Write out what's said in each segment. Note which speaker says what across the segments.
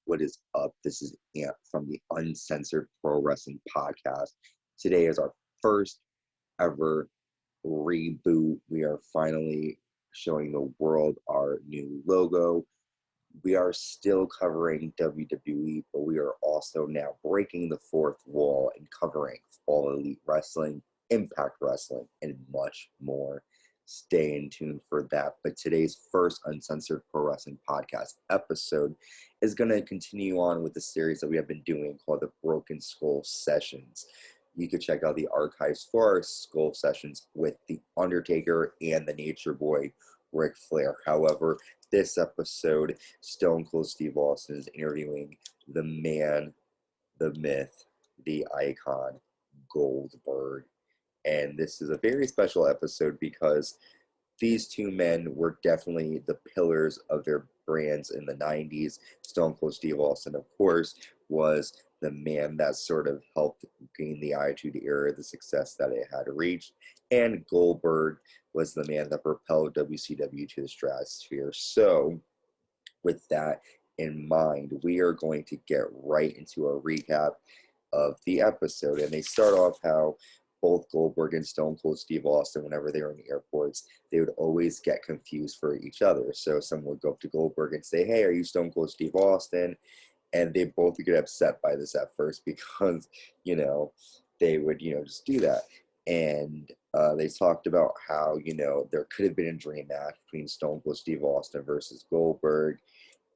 Speaker 1: What is up? This is Ant from the Uncensored Pro Wrestling Podcast. Today is our first ever reboot. We are finally showing the world our new logo. We are still covering WWE, but we are also now breaking the fourth wall and covering All Elite Wrestling, Impact Wrestling, and much more. Stay in tune for that. But today's first Uncensored Pro Wrestling Podcast episode is going to continue on with the series that we have been doing called the Broken Skull Sessions. You can check out the archives for our Skull Sessions with The Undertaker and the Nature Boy, Ric Flair. However, this episode, Stone Cold Steve Austin is interviewing the man, the myth, the icon, Goldberg. And this is a very special episode because these two men were definitely the pillars of their brands in the 90s. Stone Cold Steve Austin, of course, was the man that sort of helped gain the Attitude Era, the success that it had reached. And Goldberg was the man that propelled WCW to the stratosphere. So, with that in mind, we are going to get right into a recap of the episode. And they start off how both Goldberg and Stone Cold Steve Austin, whenever they were in the airports, they would always get confused for each other. So someone would go up to Goldberg and say, "Hey, are you Stone Cold Steve Austin?" And they both would get upset by this at first because, they would, just do that. And they talked about how, there could have been a dream match between Stone Cold Steve Austin versus Goldberg.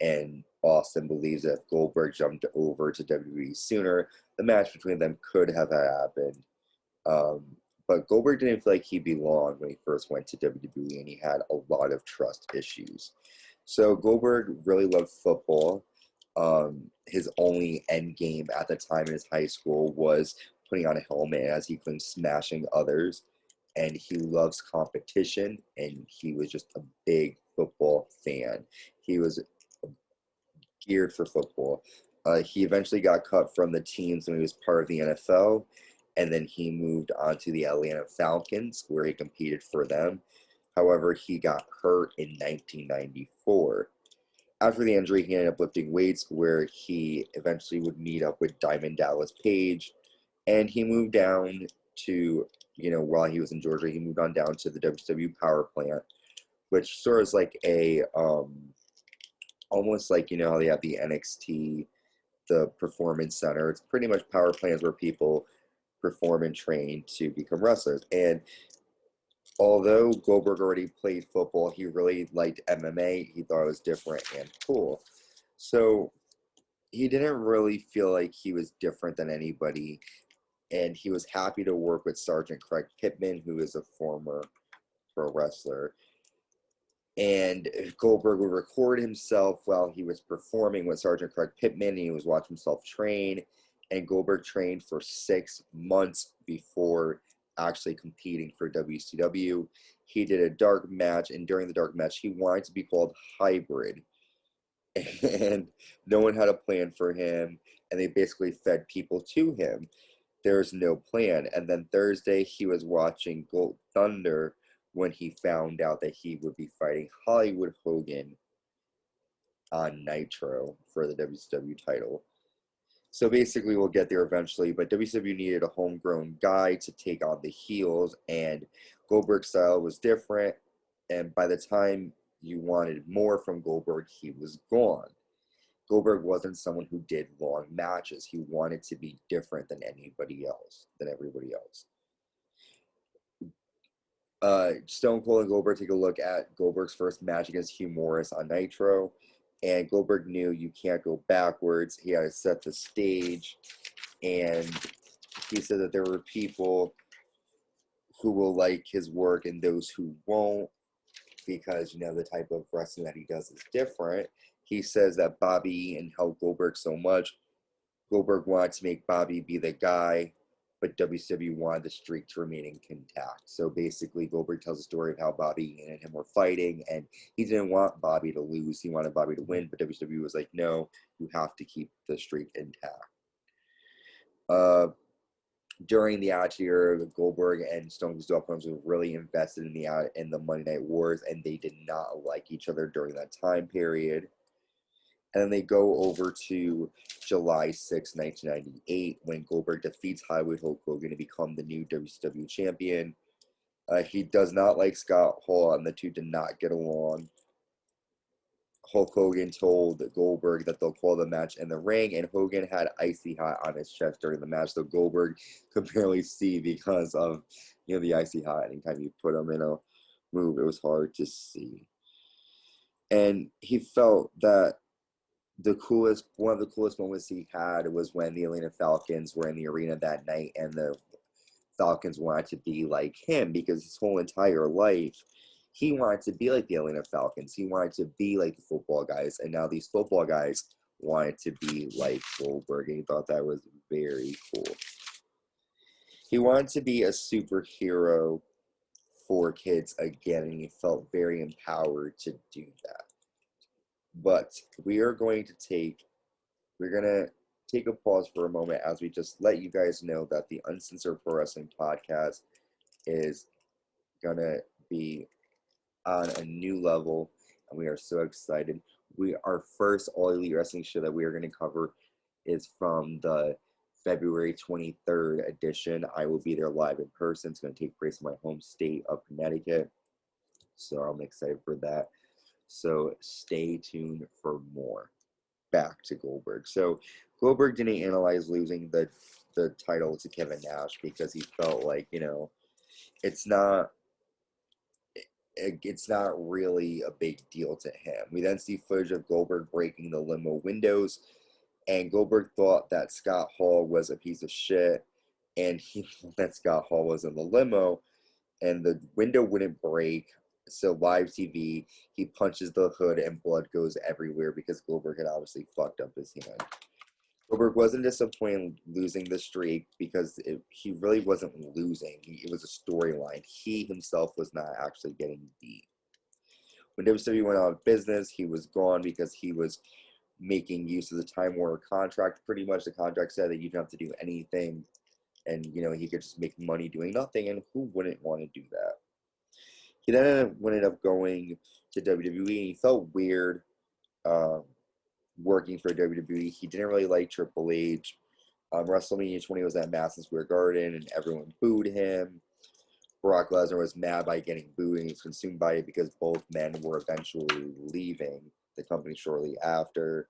Speaker 1: And Austin believes that if Goldberg jumped over to WWE sooner, the match between them could have happened. But Goldberg didn't feel like he belonged when he first went to WWE, and he had a lot of trust issues. So Goldberg really loved football. His only end game at the time in his high school was putting on a helmet, as he claimed, smashing others. And he loves competition, and he was just a big football fan. He was geared for football. He eventually got cut from the teams when he was part of the NFL, and then he moved on to the Atlanta Falcons, where he competed for them. However, he got hurt in 1994. After the injury, he ended up lifting weights, where he eventually would meet up with Diamond Dallas Page, and he moved down to, while he was in Georgia, he moved on down to the WCW Power Plant, which sort of is like a, almost like, how they have the NXT, the Performance Center. It's pretty much power plants where people perform and train to become wrestlers. And although Goldberg already played football, he really liked MMA. He thought it was different and cool. So he didn't really feel like he was different than anybody. And he was happy to work with Sergeant Craig Pittman, who is a former pro wrestler. And Goldberg would record himself while he was performing with Sergeant Craig Pittman, and he was watching himself train. And Goldberg trained for 6 months before actually competing for WCW. He did a dark match, and during the dark match, he wanted to be called Hybrid. And no one had a plan for him, and they basically fed people to him. There's no plan. And then Thursday, he was watching Gold Thunder when he found out that he would be fighting Hollywood Hogan on Nitro for the WCW title. So basically, we'll get there eventually, but WCW needed a homegrown guy to take on the heels, and Goldberg's style was different, and by the time you wanted more from Goldberg, he was gone. Goldberg wasn't someone who did long matches. He wanted to be different than everybody else. Stone Cold and Goldberg take a look at Goldberg's first match against Hugh Morris on Nitro, and Goldberg knew you can't go backwards. He had to set the stage, and he said that there were people who will like his work and those who won't, because, the type of wrestling that he does is different. He says that Bobby Eaton helped Goldberg so much. Goldberg wanted to make Bobby be the guy, but WCW wanted the streak to remain intact. So basically, Goldberg tells a story of how Bobby Eaton and him were fighting, and he didn't want Bobby to lose. He wanted Bobby to win, but WCW was like, no, you have to keep the streak intact. During the Attitude Era, Goldberg and Stone Cold Steve Austin were really invested in the Monday Night Wars, and they did not like each other during that time period. And then they go over to July 6, 1998, when Goldberg defeats Hollywood Hogan to become the new WCW champion. He does not like Scott Hall, and the two did not get along. Hulk Hogan told Goldberg that they'll call the match in the ring, and Hogan had icy hot on his chest during the match, so Goldberg could barely see because of the icy hot. Anytime you put him in a move, it was hard to see. And he felt that one of the coolest moments he had was when the Atlanta Falcons were in the arena that night, and the Falcons wanted to be like him, because his whole entire life he wanted to be like the Atlanta Falcons. He wanted to be like the football guys, and now these football guys wanted to be like Goldberg, and he thought that was very cool. He wanted to be a superhero for kids again, and he felt very empowered to do that. But we're going to take a pause for a moment as we just let you guys know that the Uncensored Pro Wrestling Podcast is going to be on a new level, and we are so excited. Our first All Elite Wrestling show that we are going to cover is from the February 23rd edition. I will be there live in person. It's going to take place in my home state of Connecticut, so I'm excited for that. So stay tuned for more. Back to Goldberg. So Goldberg didn't analyze losing the title to Kevin Nash because he felt like, it's not really a big deal to him. We then see footage of Goldberg breaking the limo windows, and Goldberg thought that Scott Hall was a piece of shit, and he thought that Scott Hall was in the limo, and the window wouldn't break. So live TV, he punches the hood and blood goes everywhere because Goldberg had obviously fucked up his hand. Goldberg wasn't disappointed in losing the streak because he really wasn't losing. It was a storyline. He himself was not actually getting beat. When WCW went out of business, he was gone because he was making use of the Time Warner contract. Pretty much the contract said that you didn't have to do anything, and he could just make money doing nothing, and who wouldn't want to do that? He then ended up going to WWE, and he felt weird working for WWE. He didn't really like Triple H. WrestleMania 20 was at Madison Square Garden, and everyone booed him. Brock Lesnar was mad by getting booed, and he was consumed by it because both men were eventually leaving the company shortly after.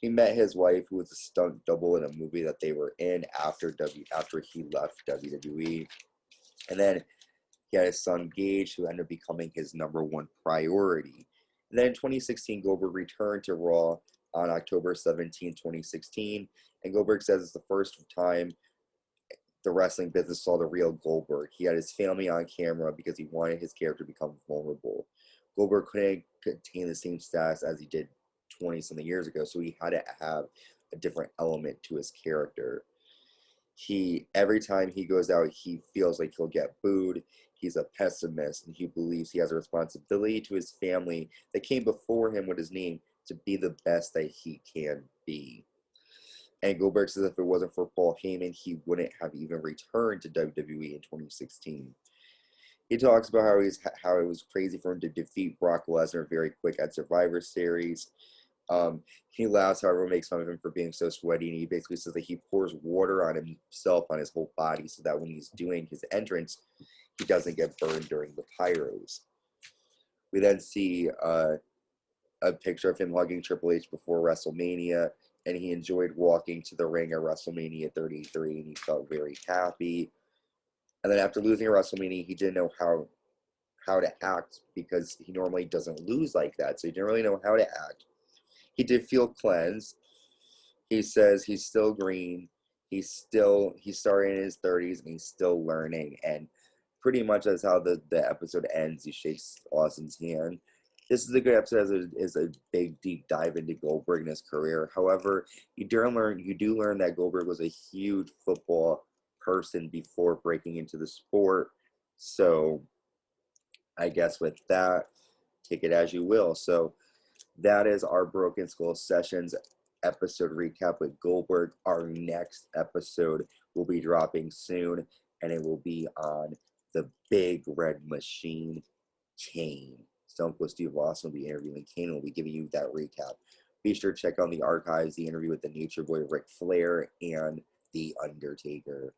Speaker 1: He met his wife, who was a stunt double in a movie that they were in after he left WWE. And then he had his son Gage, who ended up becoming his number one priority. And then in 2016, Goldberg returned to Raw on October 17, 2016. And Goldberg says it's the first time the wrestling business saw the real Goldberg. He had his family on camera because he wanted his character to become vulnerable. Goldberg couldn't contain the same status as he did 20-something years ago, so he had to have a different element to his character. Every time he goes out, he feels like he'll get booed. He's a pessimist, and he believes he has a responsibility to his family that came before him with his name to be the best that he can be. And Goldberg says if it wasn't for Paul Heyman, he wouldn't have even returned to WWE in 2016. He talks about how it was crazy for him to defeat Brock Lesnar very quick at Survivor Series. He laughs, however, makes fun of him for being so sweaty, and he basically says that he pours water on himself, on his whole body, so that when he's doing his entrance, he doesn't get burned during the pyros. We then see a picture of him hugging Triple H before WrestleMania, and he enjoyed walking to the ring at WrestleMania 33, and he felt very happy. And then after losing at WrestleMania, he didn't know how to act because he normally doesn't lose like that, so he didn't really know how to act. He did feel cleansed. He says he's still green. He's starting in his 30s, and he's still learning. And pretty much that's how the episode ends. He shakes Austin's hand. This is a good episode as a big, deep dive into Goldberg and his career. However, you do learn that Goldberg was a huge football person before breaking into the sport. So I guess with that, take it as you will. So that is our Broken Skull Sessions episode recap with Goldberg. Our next episode will be dropping soon, and it will be on the Big Red Machine, Kane. Stone Cold Steve Austin will be interviewing Kane, and we'll be giving you that recap. Be sure to check out the archives, the interview with the Nature Boy Ric Flair and The Undertaker.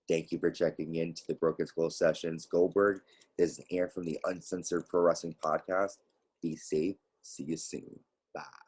Speaker 1: Thank you for checking in to the Broken Skull Sessions. Goldberg, this is Aaron from the Uncensored Pro Wrestling Podcast. Be safe. See you soon. Bye.